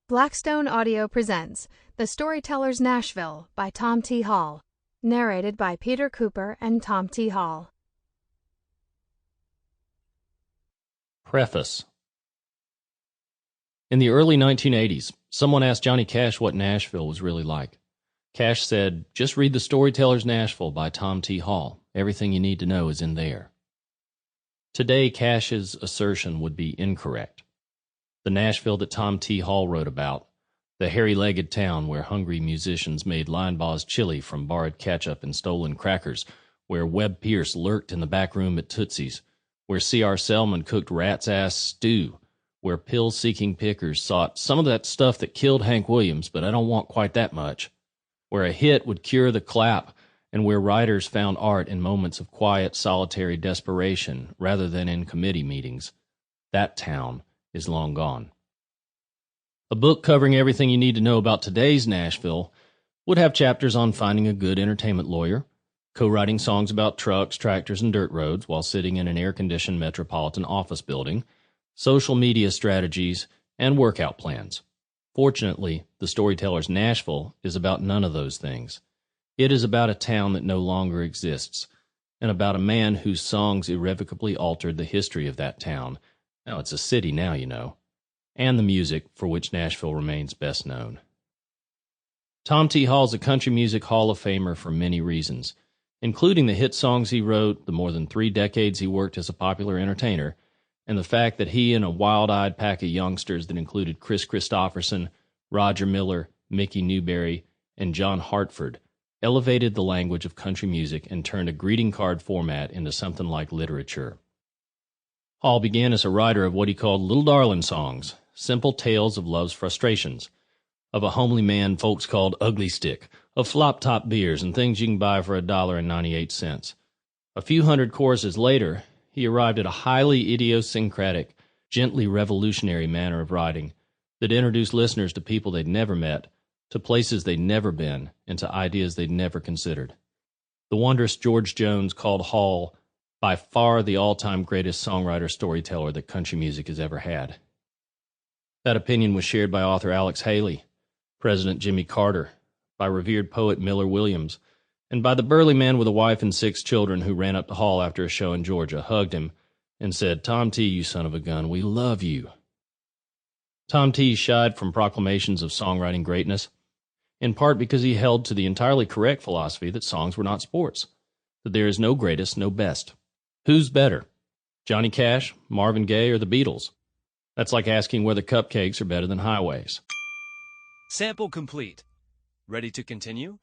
Blackstone Audio presents The Storyteller's Nashville by Tom T. Hall, narrated by Peter Cooper and Tom T. Hall. Preface. In the early 1980s, someone asked Johnny Cash what Nashville was really like. Cash said, "Just read The Storyteller's Nashville by Tom T. Hall. Everything you need to know is in there." Today, Cash's assertion would be incorrect. The Nashville that Tom T. Hall wrote about, the hairy-legged town where hungry musicians made Linebaugh chili from borrowed ketchup and stolen crackers, where Webb Pierce lurked in the back room at Tootsie's, where C.R. Selman cooked rat's ass stew, where pill-seeking pickers sought some of that stuff that killed Hank Williams, but I don't want quite that much, where a hit would cure the clap, and where writers found art in moments of quiet, solitary desperation rather than in committee meetings. That town is long gone. A book covering everything you need to know about today's Nashville would have chapters on finding a good entertainment lawyer, co-writing songs about trucks, tractors, and dirt roads while sitting in an air-conditioned metropolitan office building, social media strategies, and workout plans. Fortunately, The Storyteller's Nashville is about none of those things. It is about a town that no longer exists, and about a man whose songs irrevocably altered the history of that town. Now, it's a city now, you know, and the music for which Nashville remains best known. Tom T. Hall's a country music Hall of Famer for many reasons, including the hit songs he wrote, the more than 3 decades he worked as a popular entertainer, and the fact that he and a wild-eyed pack of youngsters that included Chris Christopherson, Roger Miller, Mickey Newberry, and John Hartford elevated the language of country music and turned a greeting card format into something like literature. Hall began as a writer of what he called little darlin' songs, simple tales of love's frustrations, of a homely man folks called Ugly Stick, of flop-top beers and things you can buy for $1.98. A few hundred choruses later, he arrived at a highly idiosyncratic, gently revolutionary manner of writing that introduced listeners to people they'd never met, to places they'd never been, and to ideas they'd never considered. The wondrous George Jones called Hall by far the all-time greatest songwriter-storyteller that country music has ever had. That opinion was shared by author Alex Haley, President Jimmy Carter, by revered poet Miller Williams, and by the burly man with a wife and 6 children who ran up to Hall after a show in Georgia, hugged him, and said, "Tom T., you son of a gun, we love you." Tom T. shied from proclamations of songwriting greatness, in part because he held to the entirely correct philosophy that songs were not sports, that there is no greatest, no best. Who's better? Johnny Cash, Marvin Gaye, or the Beatles? That's like asking whether cupcakes are better than highways. Sample complete. Ready to continue?